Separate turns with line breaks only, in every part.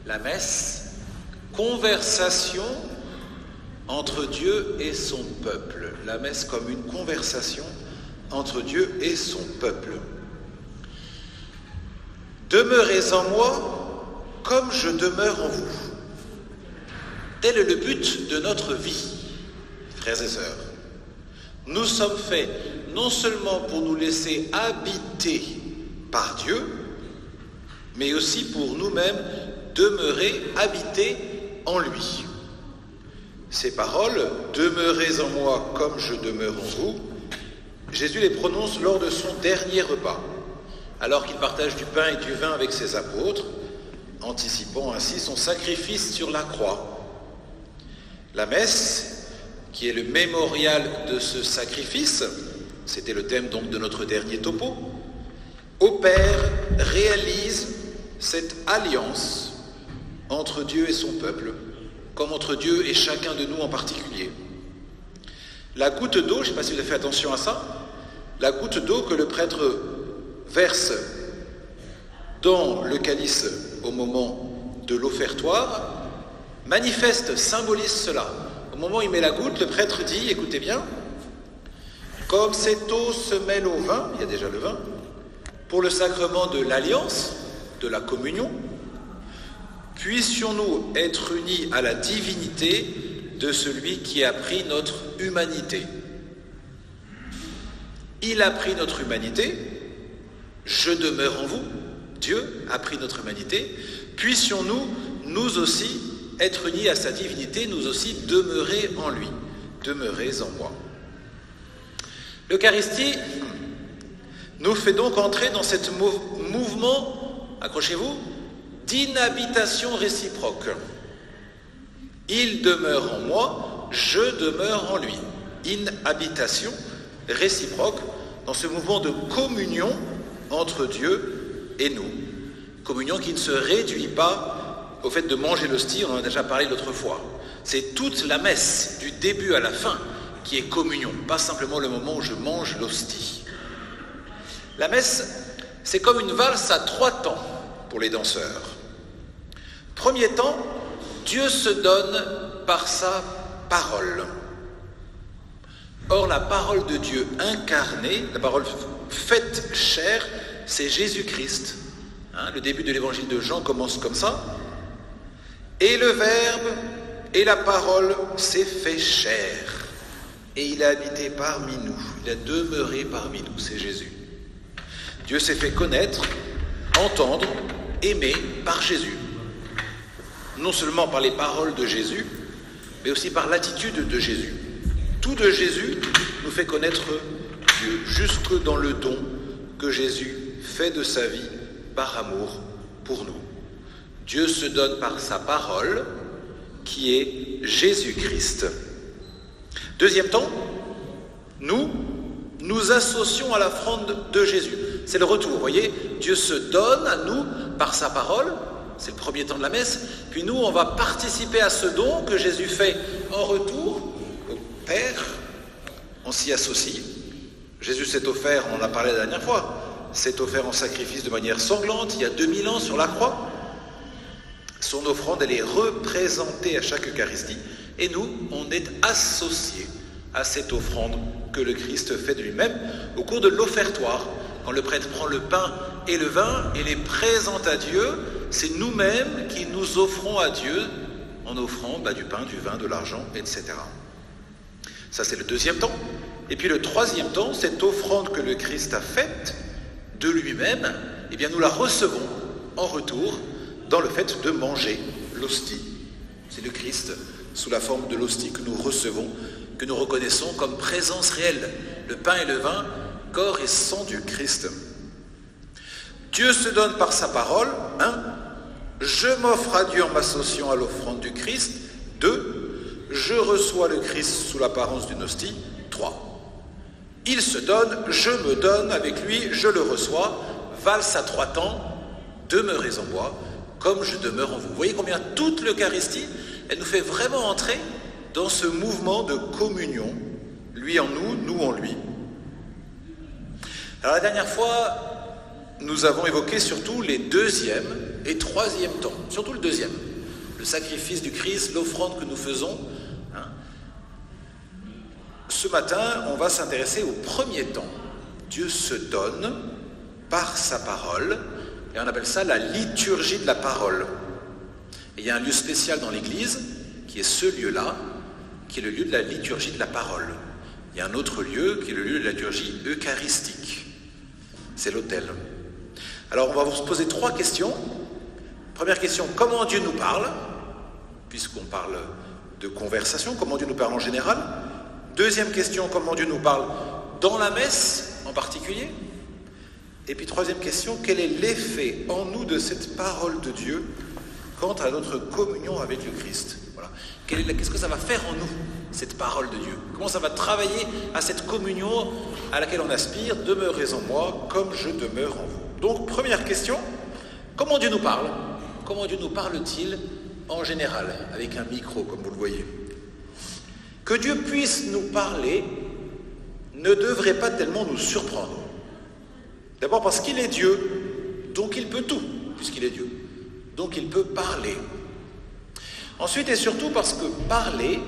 La messe, conversation entre Dieu et son peuple. La messe comme une conversation entre Dieu et son peuple. Demeurez en moi comme je demeure en vous. Tel est le but de notre vie, frères et sœurs. Nous sommes faits non seulement pour nous laisser habiter par Dieu, mais aussi pour nous-mêmes demeurer, habiter en lui. Ces paroles, « Demeurez en moi comme je demeure en vous », Jésus les prononce lors de son dernier repas, alors qu'il partage du pain et du vin avec ses apôtres, anticipant ainsi son sacrifice sur la croix. La messe, qui est le mémorial de ce sacrifice, c'était le thème donc de notre dernier topo, opère, réalise cette alliance entre Dieu et son peuple, comme entre Dieu et chacun de nous en particulier. La goutte d'eau, je ne sais pas si vous avez fait attention à ça, la goutte d'eau que le prêtre verse dans le calice au moment de l'offertoire, manifeste, symbolise cela. Au moment où il met la goutte, le prêtre dit, écoutez bien, comme cette eau se mêle au vin, il y a déjà le vin, pour le sacrement de l'alliance, de la communion, puissions-nous être unis à la divinité de celui qui a pris notre humanité. Il a pris notre humanité, je demeure en vous, Dieu a pris notre humanité, puissions-nous, nous aussi, être unis à sa divinité, nous aussi demeurer en lui, demeurez en moi. L'Eucharistie nous fait donc entrer dans ce mouvement, accrochez-vous, d'inhabitation réciproque. Il demeure en moi, je demeure en lui. Inhabitation réciproque dans ce mouvement de communion entre Dieu et nous. Communion qui ne se réduit pas au fait de manger l'hostie, on en a déjà parlé l'autre fois. C'est toute la messe, du début à la fin, qui est communion, pas simplement le moment où je mange l'hostie. La messe, c'est comme une valse à 3 temps pour les danseurs. Premier temps, Dieu se donne par sa parole. Or, la parole de Dieu incarnée, la parole faite chair, c'est Jésus-Christ. Le début de l'évangile de Jean commence comme ça. Et le Verbe et la parole s'est fait chair. Et il a habité parmi nous. Il a demeuré parmi nous, c'est Jésus. Dieu s'est fait connaître, entendre, aimer par Jésus. Non seulement par les paroles de Jésus, mais aussi par l'attitude de Jésus. Tout de Jésus nous fait connaître Dieu, jusque dans le don que Jésus fait de sa vie par amour pour nous. Dieu se donne par sa parole, qui est Jésus-Christ. Deuxième temps, nous associons à l'offrande de Jésus. C'est le retour, vous voyez, Dieu se donne à nous par sa parole, c'est le premier temps de la messe, puis nous, on va participer à ce don que Jésus fait en retour au Père, on s'y associe. Jésus s'est offert, on en a parlé la dernière fois, s'est offert en sacrifice de manière sanglante, il y a 2000 ans sur la croix. Son offrande, elle est représentée à chaque Eucharistie, et nous, on est associés à cette offrande que le Christ fait de lui-même au cours de l'offertoire. Quand le prêtre prend le pain et le vin et les présente à Dieu, c'est nous-mêmes qui nous offrons à Dieu en offrant du pain, du vin, de l'argent, etc. Ça, c'est le deuxième temps. Et puis le troisième temps, cette offrande que le Christ a faite de lui-même, eh bien nous la recevons en retour dans le fait de manger l'hostie. C'est le Christ sous la forme de l'hostie que nous recevons, que nous reconnaissons comme présence réelle. Le pain et le vin, corps et sang du Christ. Dieu se donne par sa parole. 1. Je m'offre à Dieu en m'associant à l'offrande du Christ. 2. Je reçois le Christ sous l'apparence d'une hostie. 3. Il se donne, je me donne avec lui, je le reçois. Valse à 3 temps. Demeurez en moi, comme je demeure en vous. Vous voyez combien toute l'Eucharistie, elle nous fait vraiment entrer dans ce mouvement de communion, lui en nous, nous en lui. Alors la dernière fois, nous avons évoqué surtout les deuxième et troisième temps, surtout le deuxième, le sacrifice du Christ, l'offrande que nous faisons. Ce matin, on va s'intéresser au premier temps. Dieu se donne par sa parole, et on appelle ça la liturgie de la parole. Et il y a un lieu spécial dans l'Église, qui est ce lieu-là, qui est le lieu de la liturgie de la parole. Il y a un autre lieu, qui est le lieu de la liturgie eucharistique. C'est l'autel. Alors on va vous poser 3 questions. Première question, comment Dieu nous parle? Puisqu'on parle de conversation, comment Dieu nous parle en général. Deuxième question, comment Dieu nous parle dans la messe en particulier. Et puis troisième question, quel est l'effet en nous de cette parole de Dieu quant à notre communion avec le Christ? Voilà. Qu'est-ce que ça va faire en nous, cette parole de Dieu? Comment ça va travailler à cette communion à laquelle on aspire? Demeurez en moi comme je demeure en vous. Donc, première question, comment Dieu nous parle? Comment Dieu nous parle-t-il en général, avec un micro, comme vous le voyez? Que Dieu puisse nous parler ne devrait pas tellement nous surprendre. D'abord parce qu'il est Dieu, donc il peut tout, puisqu'il est Dieu. Donc il peut parler. Ensuite et surtout parce que parler,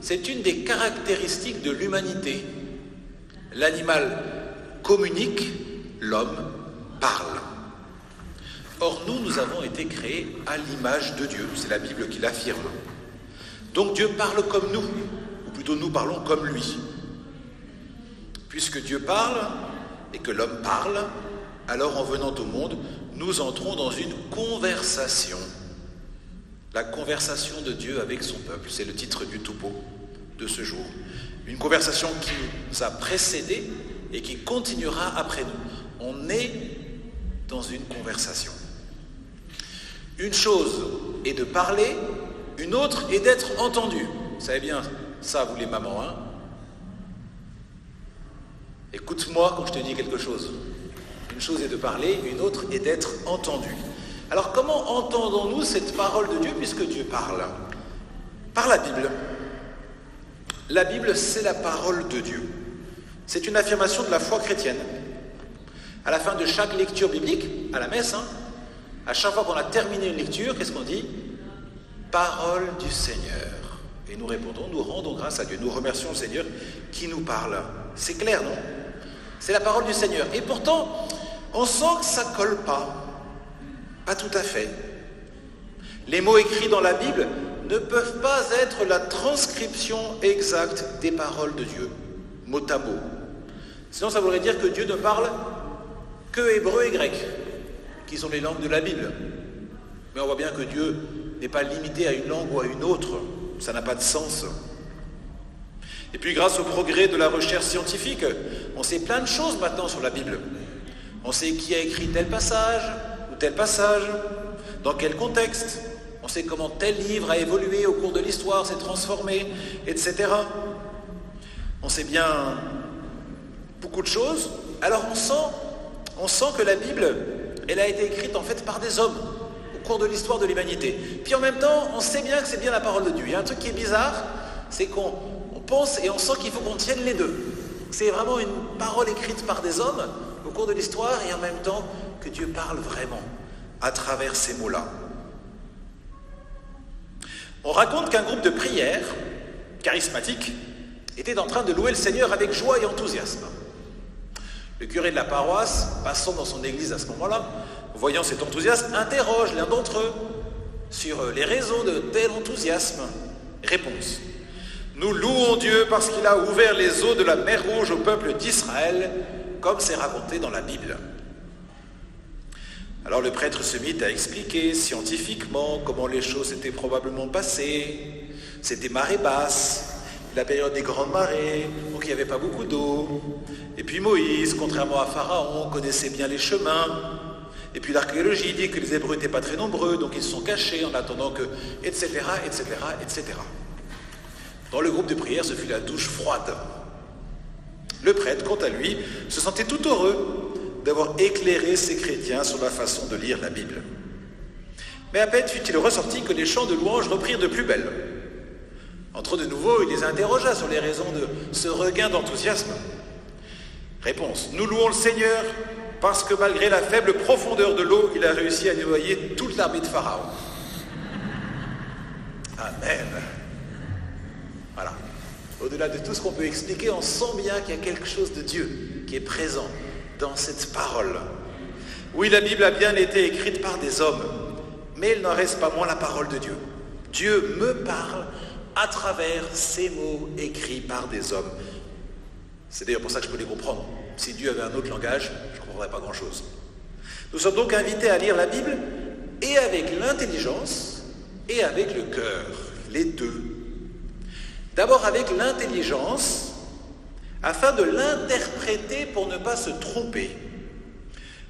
c'est une des caractéristiques de l'humanité. L'animal communique, l'homme parle. Or nous avons été créés à l'image de Dieu, c'est la Bible qui l'affirme. Donc Dieu parle comme nous, ou plutôt nous parlons comme lui. Puisque Dieu parle et que l'homme parle, alors en venant au monde, nous entrons dans une conversation. La conversation de Dieu avec son peuple, c'est le titre du topo de ce jour. Une conversation qui nous a précédés et qui continuera après nous. On est dans une conversation. Une chose est de parler, une autre est d'être entendu. Vous savez bien ça, vous les mamans, hein? Écoute-moi quand je te dis quelque chose. Une chose est de parler, une autre est d'être entendu. Alors comment entendons-nous cette parole de Dieu puisque Dieu parle? Par la Bible. La Bible, c'est la parole de Dieu. C'est une affirmation de la foi chrétienne. À la fin de chaque lecture biblique, à la messe, à chaque fois qu'on a terminé une lecture, qu'est-ce qu'on dit? Parole du Seigneur. Et nous répondons, nous rendons grâce à Dieu. Nous remercions le Seigneur qui nous parle. C'est clair, non? C'est la parole du Seigneur. Et pourtant, on sent que ça ne colle pas. Pas tout à fait. Les mots écrits dans la Bible ne peuvent pas être la transcription exacte des paroles de Dieu, mot à mot. Sinon, ça voudrait dire que Dieu ne parle que hébreu et grec, qui sont les langues de la Bible. Mais on voit bien que Dieu n'est pas limité à une langue ou à une autre. Ça n'a pas de sens. Et puis grâce au progrès de la recherche scientifique, on sait plein de choses maintenant sur la Bible. On sait qui a écrit tel passage ou tel passage, dans quel contexte. On sait comment tel livre a évolué au cours de l'histoire, s'est transformé, etc. On sait bien beaucoup de choses. Alors on sent que la Bible, elle a été écrite en fait par des hommes au cours de l'histoire de l'humanité. Puis en même temps, on sait bien que c'est bien la parole de Dieu. Il y a un truc qui est bizarre, c'est qu'on pense et on sent qu'il faut qu'on tienne les deux. C'est vraiment une parole écrite par des hommes au cours de l'histoire et en même temps que Dieu parle vraiment à travers ces mots-là. On raconte qu'un groupe de prière charismatique était en train de louer le Seigneur avec joie et enthousiasme. Le curé de la paroisse, passant dans son église à ce moment-là, voyant cet enthousiasme, interroge l'un d'entre eux sur les raisons de tel enthousiasme. Réponse: nous louons Dieu parce qu'il a ouvert les eaux de la mer Rouge au peuple d'Israël, comme c'est raconté dans la Bible. Alors le prêtre se mit à expliquer scientifiquement comment les choses s'étaient probablement passées. C'était marée basse, la période des grandes marées, donc il n'y avait pas beaucoup d'eau. Et puis Moïse, contrairement à Pharaon, connaissait bien les chemins. Et puis l'archéologie dit que les Hébreux n'étaient pas très nombreux, donc ils se sont cachés en attendant que... etc., etc., etc. Dans le groupe de prière, ce fut la douche froide. Le prêtre, quant à lui, se sentait tout heureux d'avoir éclairé ces chrétiens sur la façon de lire la Bible. Mais à peine fut-il ressorti que les chants de louange reprirent de plus belle. Entrant de nouveau, il les interrogea sur les raisons de ce regain d'enthousiasme. Réponse: nous louons le Seigneur parce que malgré la faible profondeur de l'eau, il a réussi à noyer toute l'armée de Pharaon. Amen. Voilà. Au-delà de tout ce qu'on peut expliquer, on sent bien qu'il y a quelque chose de Dieu qui est présent dans cette parole. Oui, la Bible a bien été écrite par des hommes, mais il n'en reste pas moins la parole de Dieu. Dieu me parle à travers ces mots écrits par des hommes. C'est d'ailleurs pour ça que je peux les comprendre. Si Dieu avait un autre langage, je ne comprendrais pas grand-chose. Nous sommes donc invités à lire la Bible et avec l'intelligence et avec le cœur, les deux. D'abord avec l'intelligence, afin de l'interpréter pour ne pas se tromper.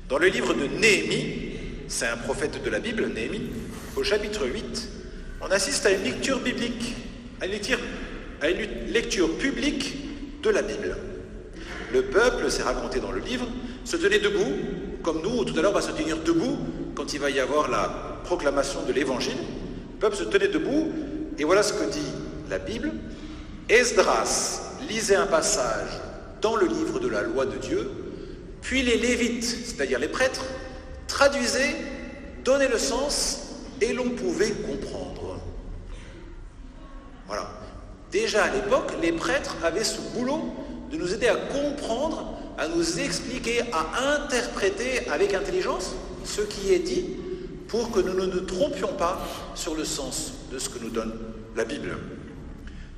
Dans le livre de Néhémie, c'est un prophète de la Bible, Néhémie, au chapitre 8, on assiste à une lecture biblique, à une lecture publique de la Bible. Le peuple, c'est raconté dans le livre, se tenait debout, comme nous, tout à l'heure on va se tenir debout quand il va y avoir la proclamation de l'Évangile. Le peuple se tenait debout, et voilà ce que dit la Bible. Esdras lisait un passage dans le livre de la loi de Dieu, puis les Lévites, c'est-à-dire les prêtres, traduisaient, donnaient le sens, et l'on pouvait comprendre. Voilà. Déjà à l'époque, les prêtres avaient ce boulot de nous aider à comprendre, à nous expliquer, à interpréter avec intelligence ce qui est dit pour que nous ne nous trompions pas sur le sens de ce que nous donne la Bible.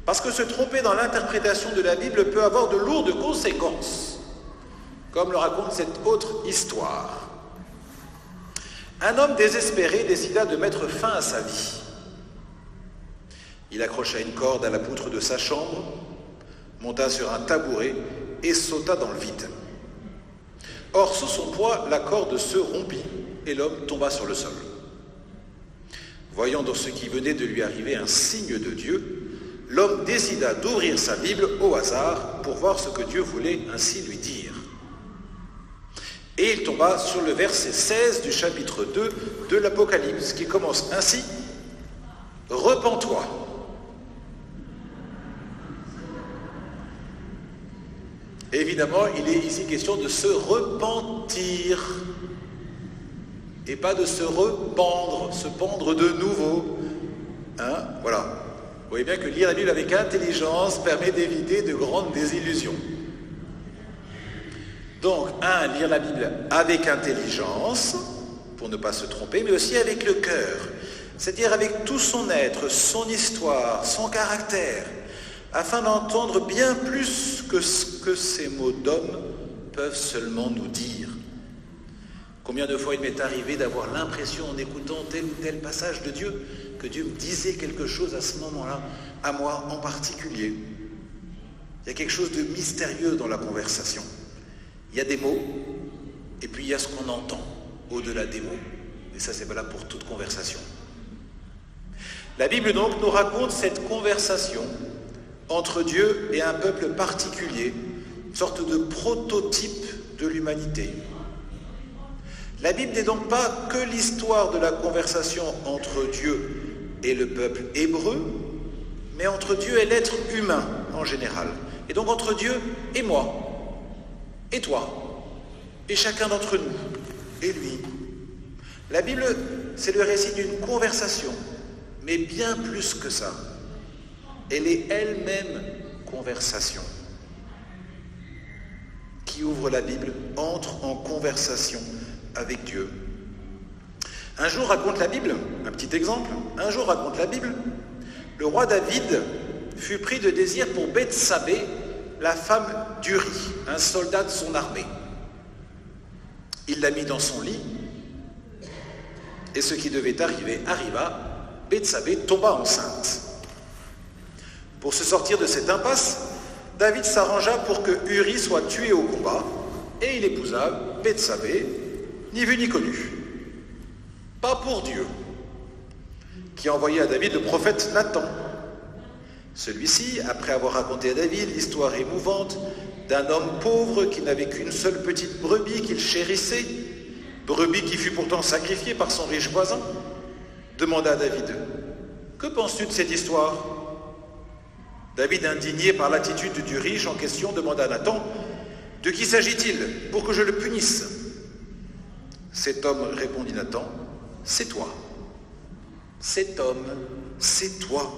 Parce que se tromper dans l'interprétation de la Bible peut avoir de lourdes conséquences, comme le raconte cette autre histoire. Un homme désespéré décida de mettre fin à sa vie. Il accrocha une corde à la poutre de sa chambre, monta sur un tabouret et sauta dans le vide. Or, sous son poids, la corde se rompit et l'homme tomba sur le sol. Voyant dans ce qui venait de lui arriver un signe de Dieu, l'homme décida d'ouvrir sa Bible au hasard pour voir ce que Dieu voulait ainsi lui dire. Et il tomba sur le verset 16 du chapitre 2 de l'Apocalypse, qui commence ainsi : « Repens-toi ». Évidemment, il est ici question de se repentir et pas de se rependre, se pendre de nouveau. Hein? Voilà. Vous voyez bien que lire la Bible avec intelligence permet d'éviter de grandes désillusions. Donc, lire la Bible avec intelligence, pour ne pas se tromper, mais aussi avec le cœur, c'est-à-dire avec tout son être, son histoire, son caractère, afin d'entendre bien plus que ce que ces mots d'homme peuvent seulement nous dire. Combien de fois il m'est arrivé d'avoir l'impression, en écoutant tel ou tel passage de Dieu, que Dieu me disait quelque chose à ce moment-là, à moi en particulier. Il y a quelque chose de mystérieux dans la conversation. Il y a des mots, et puis il y a ce qu'on entend au-delà des mots. Et ça, c'est valable pour toute conversation. La Bible, donc, nous raconte cette conversation entre Dieu et un peuple particulier, une sorte de prototype de l'humanité. La Bible n'est donc pas que l'histoire de la conversation entre Dieu et le peuple hébreu, mais entre Dieu et l'être humain en général. Et donc entre Dieu et moi, et toi, et chacun d'entre nous, et lui. La Bible, c'est le récit d'une conversation, mais bien plus que ça. Elle est elle-même conversation. Qui ouvre la Bible entre en conversation avec Dieu. Un jour, raconte la Bible, un petit exemple, un jour, raconte la Bible, le roi David fut pris de désir pour Bethsabée, la femme d'Uri, un soldat de son armée. Il l'a mis dans son lit, et ce qui devait arriver arriva, Bethsabée tomba enceinte. Pour se sortir de cette impasse, David s'arrangea pour que Uri soit tué au combat, et il épousa Bethsabée, ni vu ni connu. Pas pour Dieu, qui a envoyé à David le prophète Nathan. Celui-ci, après avoir raconté à David l'histoire émouvante d'un homme pauvre qui n'avait qu'une seule petite brebis qu'il chérissait, brebis qui fut pourtant sacrifiée par son riche voisin, demanda à David : « Que penses-tu de cette histoire ?» David, indigné par l'attitude du riche en question, demanda à Nathan : « De qui s'agit-il pour que je le punisse ?» Cet homme, répondit Nathan, c'est toi. Cet homme, c'est toi.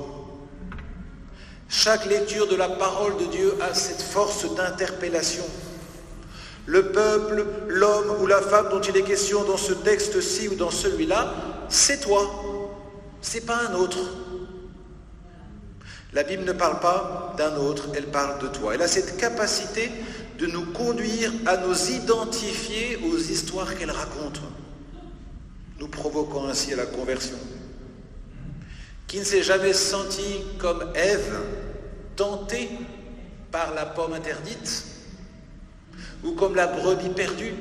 Chaque lecture de la parole de Dieu a cette force d'interpellation. Le peuple, l'homme ou la femme dont il est question dans ce texte-ci ou dans celui-là, c'est toi, c'est pas un autre. La Bible ne parle pas d'un autre, elle parle de toi. Elle a cette capacité de nous conduire à nous identifier aux histoires qu'elle raconte, nous provoquant ainsi à la conversion. Qui ne s'est jamais senti comme Ève, tentée par la pomme interdite, ou comme la brebis perdue,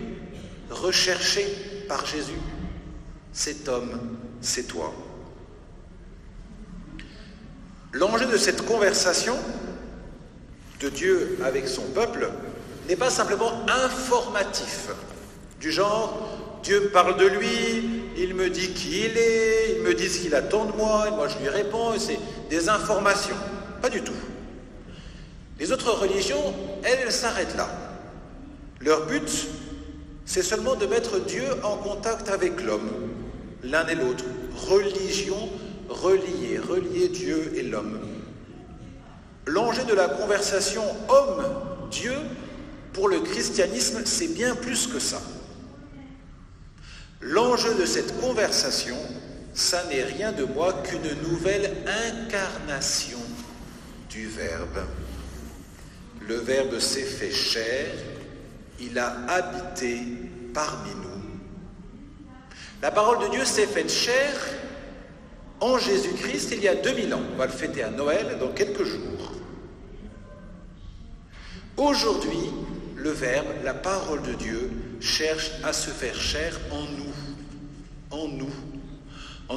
recherchée par Jésus? Cet homme, c'est toi. L'enjeu de cette conversation de Dieu avec son peuple n'est pas simplement informatif, du genre Dieu me parle de lui, il me dit qui il est, il me dit ce qu'il attend de moi, et moi je lui réponds, et c'est des informations. Pas du tout. Les autres religions, elles s'arrêtent là. Leur but, c'est seulement de mettre Dieu en contact avec l'homme, l'un et l'autre. Religion, relier Dieu et l'homme. L'enjeu de la conversation homme-Dieu, pour le christianisme, c'est bien plus que ça. L'enjeu de cette conversation, ça n'est rien de moins qu'une nouvelle incarnation du Verbe. Le Verbe s'est fait chair, il a habité parmi nous. La parole de Dieu s'est faite chair en Jésus-Christ il y a 2000 ans. On va le fêter à Noël dans quelques jours. Aujourd'hui, le Verbe, la parole de Dieu, cherche à se faire chair en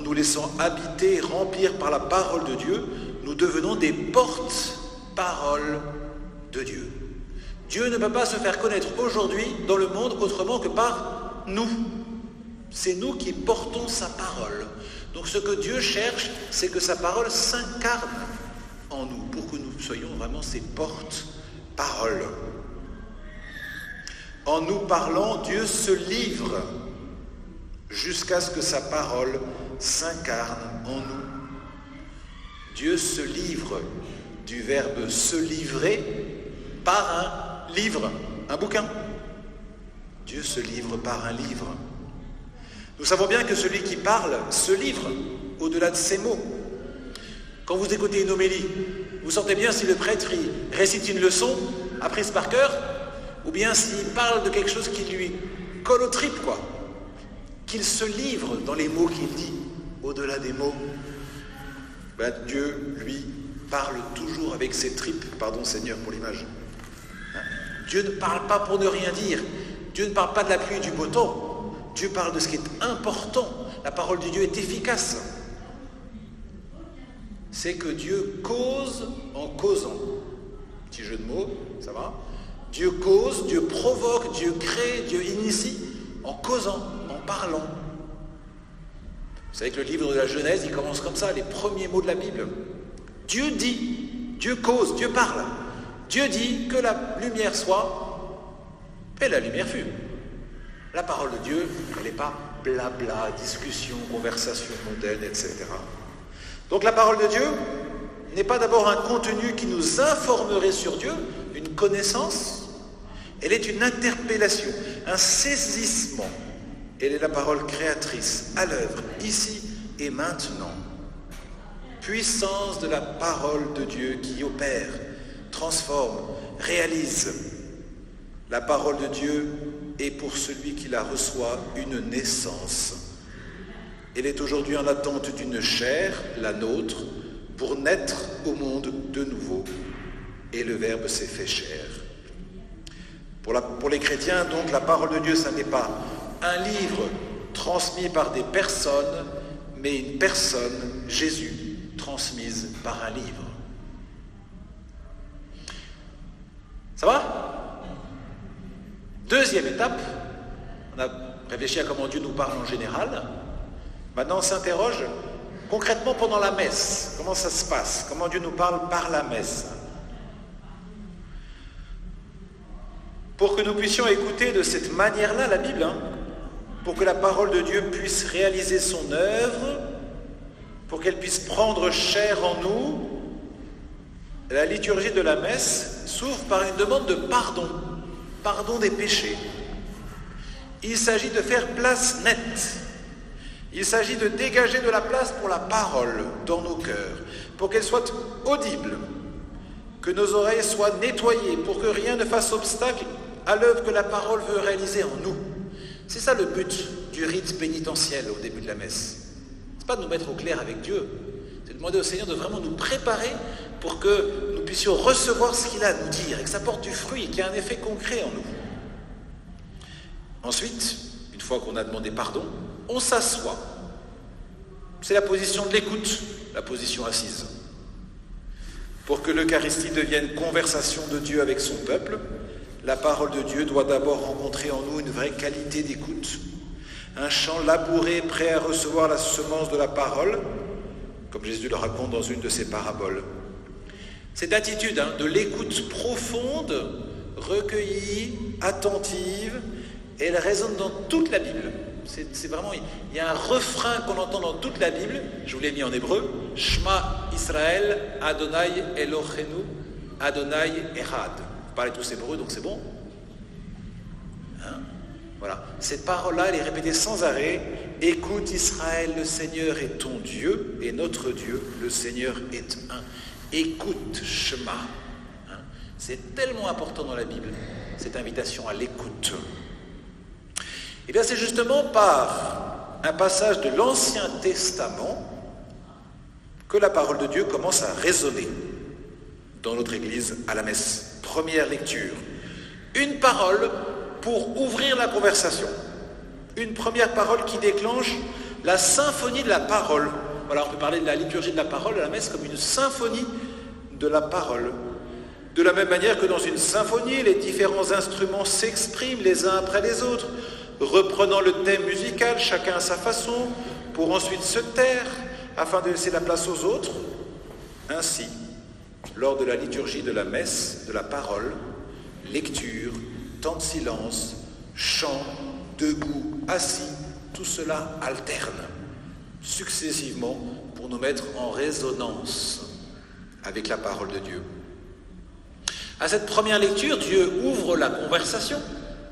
nous laissant habiter et remplir par la parole de Dieu, nous devenons des porte-paroles de Dieu. Dieu ne peut pas se faire connaître aujourd'hui dans le monde autrement que par nous. C'est nous qui portons sa parole. Donc ce que Dieu cherche, c'est que sa parole s'incarne en nous, pour que nous soyons vraiment ses porte-paroles. En nous parlant, Dieu se livre jusqu'à ce que sa parole s'incarne en nous. Dieu se livre du verbe se livrer par un livre, un bouquin. Dieu se livre par un livre. Nous savons bien que celui qui parle se livre au-delà de ses mots. Quand vous écoutez une homélie, vous sentez bien si le prêtre récite une leçon apprise par cœur, ou bien s'il parle de quelque chose qui lui colle aux tripes, quoi. Qu'il se livre dans les mots qu'il dit, au-delà des mots. Ben, Dieu, lui, parle toujours avec ses tripes, pardon Seigneur pour l'image. Dieu ne parle pas pour ne rien dire. Dieu ne parle pas de la pluie et du beau temps. Dieu parle de ce qui est important. La parole de Dieu est efficace. C'est que Dieu cause en causant. Petit jeu de mots, ça va? Dieu cause, Dieu provoque, Dieu crée, Dieu initie en causant, en parlant. Vous savez que le livre de la Genèse, il commence comme ça, les premiers mots de la Bible. Dieu dit, Dieu cause, Dieu parle. Dieu dit que la lumière soit, et la lumière fut. La parole de Dieu, elle n'est pas blabla, discussion, conversation mondaine, etc. Donc la parole de Dieu n'est pas d'abord un contenu qui nous informerait sur Dieu, une connaissance, elle est une interpellation, un saisissement. Elle est la parole créatrice, à l'œuvre, ici et maintenant. Puissance de la parole de Dieu qui opère, transforme, réalise. La parole de Dieu est pour celui qui la reçoit une naissance. Elle est aujourd'hui en attente d'une chair, la nôtre, pour naître au monde de nouveau. Et le Verbe s'est fait chair. Pour les chrétiens, donc, la parole de Dieu, ça n'est pas un livre transmis par des personnes, mais une personne, Jésus, transmise par un livre. Ça va? Deuxième étape, on a réfléchi à comment Dieu nous parle en général. Maintenant, on s'interroge concrètement pendant la messe. Comment ça se passe? Comment Dieu nous parle par la messe? Pour que nous puissions écouter de cette manière-là la Bible, pour que la parole de Dieu puisse réaliser son œuvre, pour qu'elle puisse prendre chair en nous, la liturgie de la messe s'ouvre par une demande de pardon des péchés. Il s'agit de faire place nette. Il s'agit de dégager de la place pour la parole dans nos cœurs, pour qu'elle soit audible, que nos oreilles soient nettoyées, pour que rien ne fasse obstacle à l'œuvre que la parole veut réaliser en nous. C'est ça le but du rite pénitentiel au début de la messe. Ce n'est pas de nous mettre au clair avec Dieu, c'est de demander au Seigneur de vraiment nous préparer pour que nous puissions recevoir ce qu'il a à nous dire et que ça porte du fruit, qu'il y ait un effet concret en nous. Ensuite, une fois qu'on a demandé pardon, on s'assoit. C'est la position de l'écoute, la position assise. Pour que l'Eucharistie devienne conversation de Dieu avec son peuple, la parole de Dieu doit d'abord rencontrer en nous une vraie qualité d'écoute, un champ labouré prêt à recevoir la semence de la parole, comme Jésus le raconte dans une de ses paraboles. Cette attitude de l'écoute profonde, recueillie, attentive, elle résonne dans toute la Bible. C'est vraiment, il y a un refrain qu'on entend dans toute la Bible, je vous l'ai mis en hébreu, Shema Israël, Adonai Eloheinu, Adonai Echad. Vous parlez tous hébreu, donc c'est bon. Voilà. Cette parole-là, elle est répétée sans arrêt. Écoute Israël, le Seigneur est ton Dieu, et notre Dieu, le Seigneur est un. Écoute, Shema. C'est tellement important dans la Bible, cette invitation à l'écoute. Eh bien, c'est justement par un passage de l'Ancien Testament que la parole de Dieu commence à résonner dans notre Église à la messe. Première lecture. Une parole pour ouvrir la conversation. Une première parole qui déclenche la symphonie de la parole. Voilà, on peut parler de la liturgie de la parole à la messe comme une symphonie de la parole. De la même manière que dans une symphonie, les différents instruments s'expriment les uns après les autres, reprenant le thème musical, chacun à sa façon, pour ensuite se taire, afin de laisser la place aux autres. Ainsi, lors de la liturgie de la messe, de la parole, lecture, temps de silence, chant, debout, assis, tout cela alterne, successivement, pour nous mettre en résonance avec la parole de Dieu. À cette première lecture, Dieu ouvre la conversation.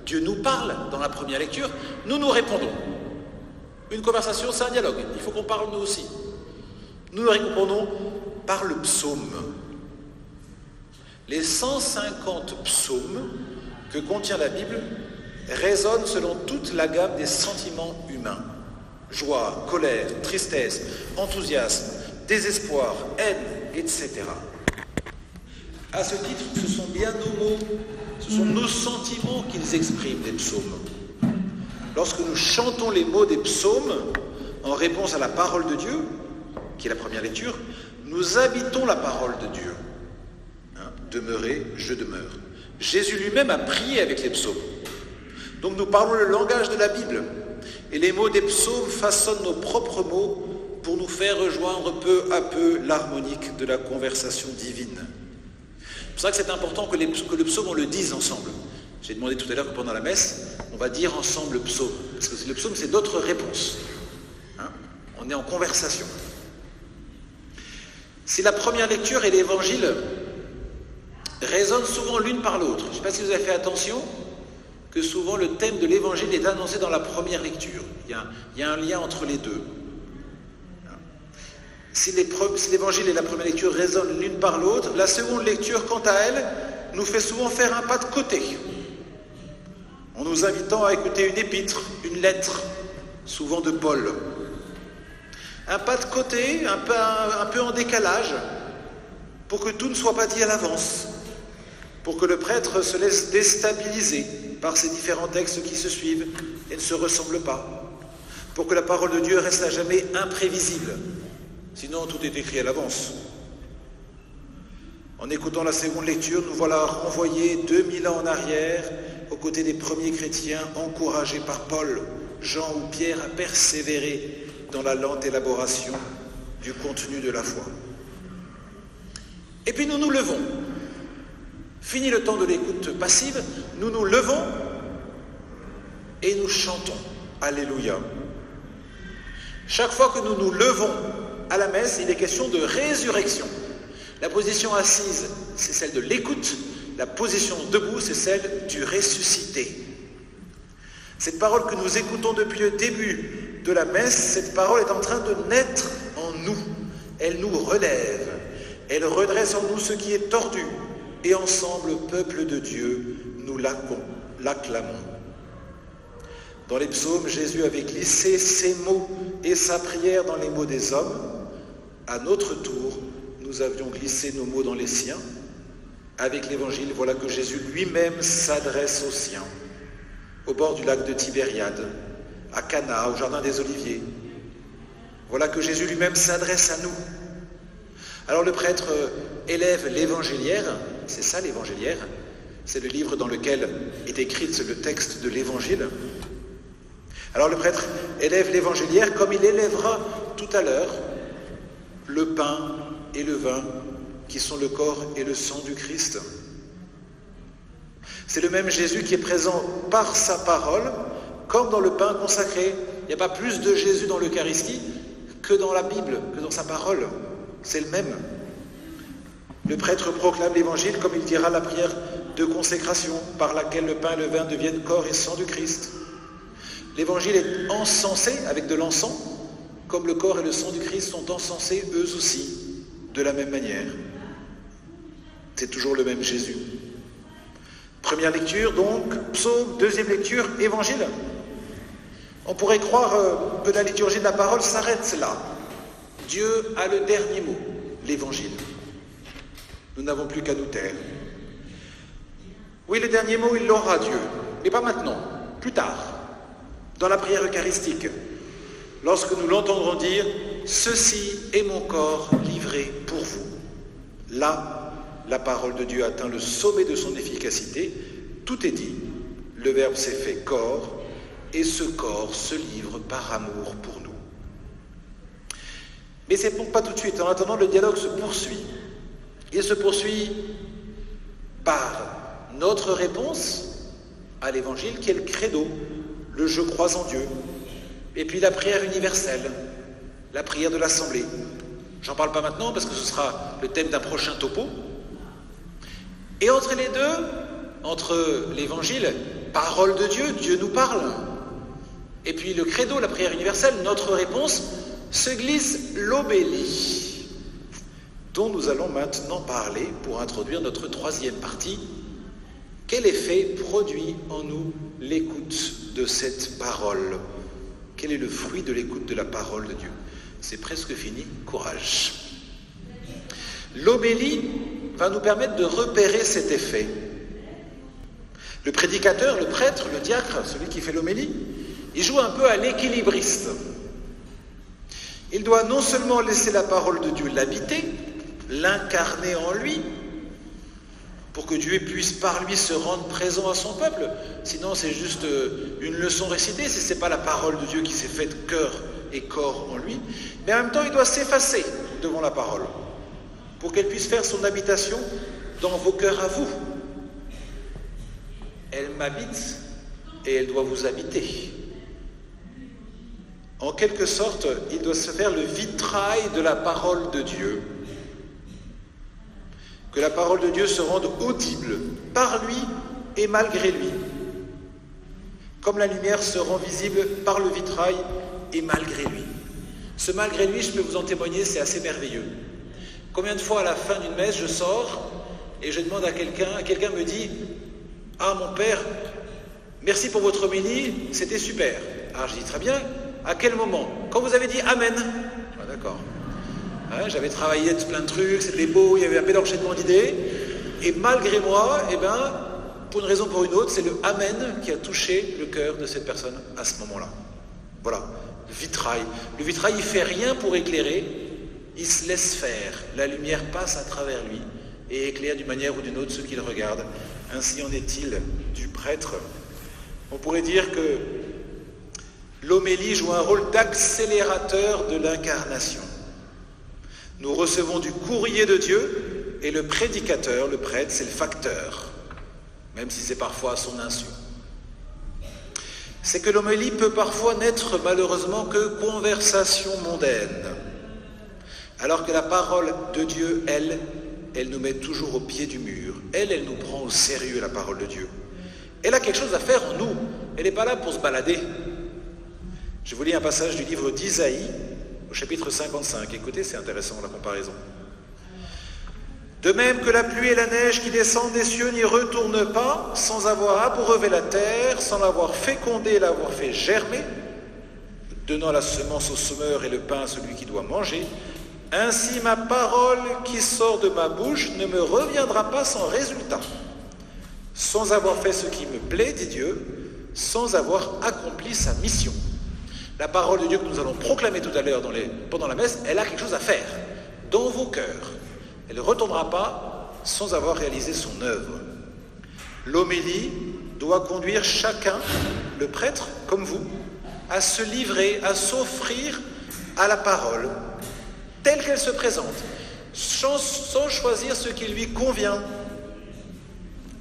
Dieu nous parle dans la première lecture, nous répondons. Une conversation, c'est un dialogue, il faut qu'on parle nous aussi. Nous répondons par le psaume. Les 150 psaumes que contient la Bible résonnent selon toute la gamme des sentiments humains. Joie, colère, tristesse, enthousiasme, désespoir, haine, etc. À ce titre, ce sont bien nos mots, ce sont nos sentiments qu'ils expriment, les psaumes. Lorsque nous chantons les mots des psaumes, en réponse à la parole de Dieu, qui est la première lecture, nous habitons la parole de Dieu. Demeurez, je demeure. Jésus lui-même a prié avec les psaumes. Donc nous parlons le langage de la Bible. Et les mots des psaumes façonnent nos propres mots pour nous faire rejoindre peu à peu l'harmonique de la conversation divine. C'est pour ça que c'est important que le psaume, on le dise ensemble. J'ai demandé tout à l'heure que pendant la messe, on va dire ensemble le psaume. Parce que le psaume, c'est d'autres réponses. On est en conversation. Si la première lecture et l'évangile résonnent souvent l'une par l'autre, je ne sais pas si vous avez fait attention, que souvent le thème de l'évangile est annoncé dans la première lecture. Il y a un lien entre les deux. Si l'évangile et la première lecture résonnent l'une par l'autre, la seconde lecture, quant à elle, nous fait souvent faire un pas de côté, en nous invitant à écouter une épître, une lettre, souvent de Paul. Un pas de côté, un peu en décalage, pour que tout ne soit pas dit à l'avance, pour que le prêtre se laisse déstabiliser par ces différents textes qui se suivent et ne se ressemblent pas, pour que la parole de Dieu reste à jamais imprévisible. Sinon, tout est écrit à l'avance. En écoutant la seconde lecture, nous voilà renvoyés 2000 ans en arrière, aux côtés des premiers chrétiens, encouragés par Paul, Jean ou Pierre à persévérer dans la lente élaboration du contenu de la foi. Et puis nous nous levons. Fini le temps de l'écoute passive, nous nous levons et nous chantons. Alléluia. Chaque fois que nous nous levons à la messe, il est question de résurrection. La position assise, c'est celle de l'écoute. La position debout, c'est celle du ressuscité. Cette parole que nous écoutons depuis le début de la messe, cette parole est en train de naître en nous. Elle nous relève. Elle redresse en nous ce qui est tordu. Et ensemble, peuple de Dieu, nous l'acclamons. Dans les psaumes, Jésus avait glissé ses mots et sa prière dans les mots des hommes. À notre tour, nous avions glissé nos mots dans les siens. Avec l'Évangile, voilà que Jésus lui-même s'adresse aux siens, au bord du lac de Tibériade, à Cana, au jardin des Oliviers. Voilà que Jésus lui-même s'adresse à nous. Alors le prêtre élève l'évangéliaire, c'est ça l'évangéliaire, c'est le livre dans lequel est écrit le texte de l'Évangile. Alors le prêtre élève l'évangéliaire comme il élèvera tout à l'heure le pain et le vin qui sont le corps et le sang du Christ. C'est le même Jésus qui est présent par sa parole comme dans le pain consacré. Il n'y a pas plus de Jésus dans l'Eucharistie que dans la Bible, que dans sa parole. C'est le même. Le prêtre proclame l'Évangile comme il dira la prière de consécration par laquelle le pain et le vin deviennent corps et sang du Christ. L'Évangile est encensé avec de l'encens, comme le corps et le sang du Christ sont encensés eux aussi, de la même manière. C'est toujours le même Jésus. Première lecture, donc, psaume, deuxième lecture, Évangile. On pourrait croire que la liturgie de la parole s'arrête là. Dieu a le dernier mot, l'Évangile. Nous n'avons plus qu'à nous taire. Oui, le dernier mot, il l'aura, Dieu, mais pas maintenant, plus tard. Dans la prière eucharistique, lorsque nous l'entendrons dire « Ceci est mon corps livré pour vous ». Là, la parole de Dieu atteint le sommet de son efficacité. Tout est dit. Le Verbe s'est fait corps, et ce corps se livre par amour pour nous. Mais c'est pas tout de suite. En attendant, le dialogue se poursuit. Il se poursuit par notre réponse à l'Évangile, qui est le credo, le « je crois en Dieu », et puis la prière universelle, la prière de l'Assemblée. J'en parle pas maintenant parce que ce sera le thème d'un prochain topo. Et entre les deux, entre l'Évangile, parole de Dieu, Dieu nous parle, et puis le credo, la prière universelle, notre réponse, se glisse l'obélie, dont nous allons maintenant parler pour introduire notre troisième partie. Quel effet produit en nous l'écoute de cette parole? Quel est le fruit de l'écoute de la parole de Dieu? C'est presque fini, courage. L'obélie va nous permettre de repérer cet effet. Le prédicateur, le prêtre, le diacre, celui qui fait l'homélie, il joue un peu à l'équilibriste. Il doit non seulement laisser la parole de Dieu l'habiter, l'incarner en lui, pour que Dieu puisse par lui se rendre présent à son peuple. Sinon, c'est juste une leçon récitée, si ce n'est pas la parole de Dieu qui s'est faite cœur et corps en lui. Mais en même temps, il doit s'effacer devant la parole, pour qu'elle puisse faire son habitation dans vos cœurs à vous. Elle m'habite et elle doit vous habiter. En quelque sorte, il doit se faire le vitrail de la parole de Dieu. Que la parole de Dieu se rende audible par lui et malgré lui. Comme la lumière se rend visible par le vitrail et malgré lui. Ce malgré lui, je peux vous en témoigner, c'est assez merveilleux. Combien de fois à la fin d'une messe, je sors et je demande à quelqu'un me dit « Ah mon père, merci pour votre homélie, c'était super. » Alors je dis « Très bien, à quel moment ?» Quand vous avez dit « Amen ». Ah, d'accord. Hein, j'avais travaillé plein de trucs, c'était beau, il y avait un bel enchaînement d'idées. Et malgré moi, pour une raison ou pour une autre, c'est le « Amen » qui a touché le cœur de cette personne à ce moment-là. Voilà, le vitrail. Le vitrail, il ne fait rien pour éclairer, il se laisse faire. La lumière passe à travers lui et éclaire d'une manière ou d'une autre ceux qui le regardent. Ainsi en est-il du prêtre. On pourrait dire que l'homélie joue un rôle d'accélérateur de l'incarnation. Nous recevons du courrier de Dieu et le prédicateur, le prêtre, c'est le facteur, même si c'est parfois à son insu. c'est que l'homélie peut parfois n'être malheureusement que conversation mondaine, alors que la parole de Dieu, elle nous met toujours au pied du mur. Elle nous prend au sérieux, la parole de Dieu. Elle a quelque chose à faire en nous. Elle n'est pas là pour se balader. Je vous lis un passage du livre d'Isaïe, au chapitre 55. Écoutez, c'est intéressant la comparaison. De même que la pluie et la neige qui descendent des cieux n'y retournent pas, sans avoir abreuvé la terre, sans l'avoir fécondée et l'avoir fait germer, donnant la semence au semeur et le pain à celui qui doit manger, ainsi ma parole qui sort de ma bouche ne me reviendra pas sans résultat, sans avoir fait ce qui me plaît, dit Dieu, sans avoir accompli sa mission. La parole de Dieu que nous allons proclamer tout à l'heure pendant la messe, elle a quelque chose à faire dans vos cœurs. Elle ne retournera pas sans avoir réalisé son œuvre. L'homélie doit conduire chacun, le prêtre comme vous, à se livrer, à s'offrir à la parole, telle qu'elle se présente, sans choisir ce qui lui convient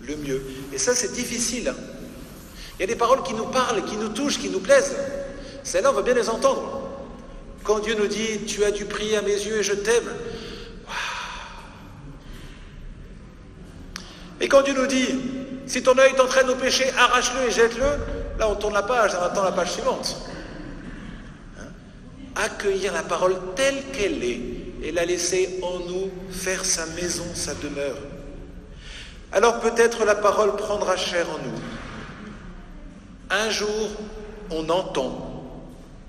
le mieux. Et ça, c'est difficile. Il y a des paroles qui nous parlent, qui nous touchent, qui nous plaisent. Celles-là, on va bien les entendre. Quand Dieu nous dit « Tu as du prix à mes yeux et je t'aime », mais quand Dieu nous dit « Si ton œil t'entraîne au péché, arrache-le et jette-le », là, on tourne la page, on attend la page suivante. Accueillir la parole telle qu'elle est et la laisser en nous faire sa maison, sa demeure. Alors peut-être la parole prendra chair en nous. Un jour, on entend,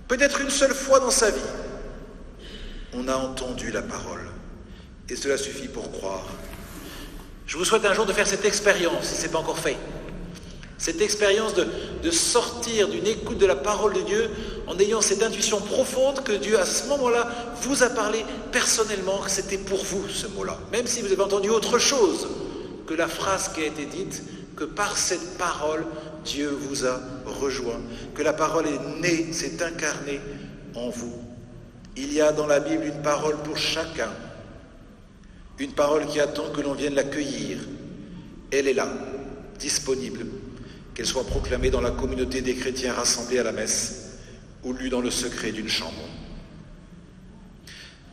peut-être une seule fois dans sa vie, on a entendu la parole. Et cela suffit pour croire. Je vous souhaite un jour de faire cette expérience, si ce n'est pas encore fait. Cette expérience de sortir d'une écoute de la parole de Dieu en ayant cette intuition profonde que Dieu, à ce moment-là, vous a parlé personnellement, que c'était pour vous, ce mot-là. Même si vous avez entendu autre chose que la phrase qui a été dite, que par cette parole, Dieu vous a rejoint, que la parole est née, s'est incarnée en vous. Il y a dans la Bible une parole pour chacun, une parole qui attend que l'on vienne l'accueillir. Elle est là, disponible, qu'elle soit proclamée dans la communauté des chrétiens rassemblés à la messe ou lue dans le secret d'une chambre.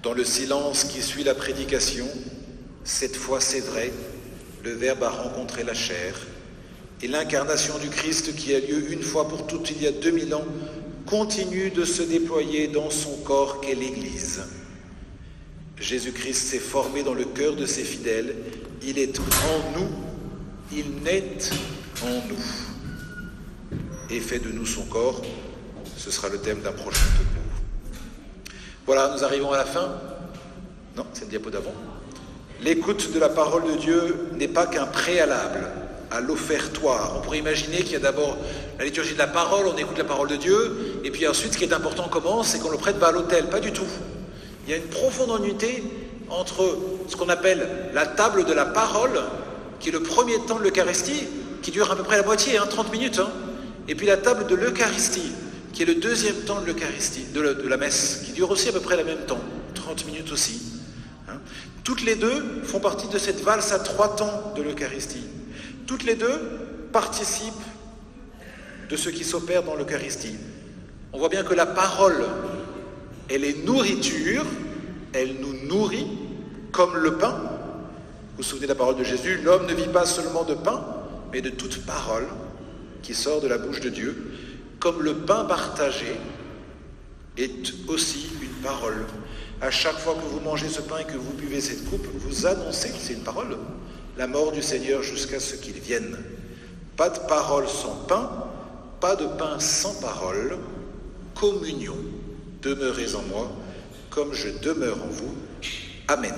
Dans le silence qui suit la prédication, cette fois c'est vrai, le Verbe a rencontré la chair, et l'incarnation du Christ qui a lieu une fois pour toutes il y a 2000 ans continue de se déployer dans son corps qu'est l'Église. Jésus-Christ s'est formé dans le cœur de ses fidèles, il est en nous, il naît en nous et fait de nous son corps. Ce sera le thème d'un prochain topo. Voilà, nous arrivons à la fin. Non, c'est le diapo d'avant. L'écoute de la parole de Dieu n'est pas qu'un préalable à l'offertoire. On pourrait imaginer qu'il y a d'abord la liturgie de la parole, on écoute la parole de Dieu, et puis ensuite ce qui est important commence, c'est qu'on le prête à l'autel. Pas du tout. Il y a une profonde unité entre ce qu'on appelle la table de la parole, qui est le premier temps de l'Eucharistie, qui dure à peu près la moitié, 30 minutes, et puis la table de l'Eucharistie, qui est le deuxième temps de l'Eucharistie, de la messe, qui dure aussi à peu près le même temps, 30 minutes aussi. Toutes les deux font partie de cette valse à 3 temps de l'Eucharistie. Toutes les deux participent de ce qui s'opère dans l'Eucharistie. On voit bien que la parole, elle est nourriture, elle nous nourrit comme le pain. Vous vous souvenez de la parole de Jésus, l'homme ne vit pas seulement de pain, mais de toute parole qui sort de la bouche de Dieu, comme le pain partagé est aussi une parole. À chaque fois que vous mangez ce pain et que vous buvez cette coupe, vous annoncez, c'est une parole, la mort du Seigneur jusqu'à ce qu'il vienne. Pas de parole sans pain, pas de pain sans parole, communion. Demeurez en moi, comme je demeure en vous. Amen.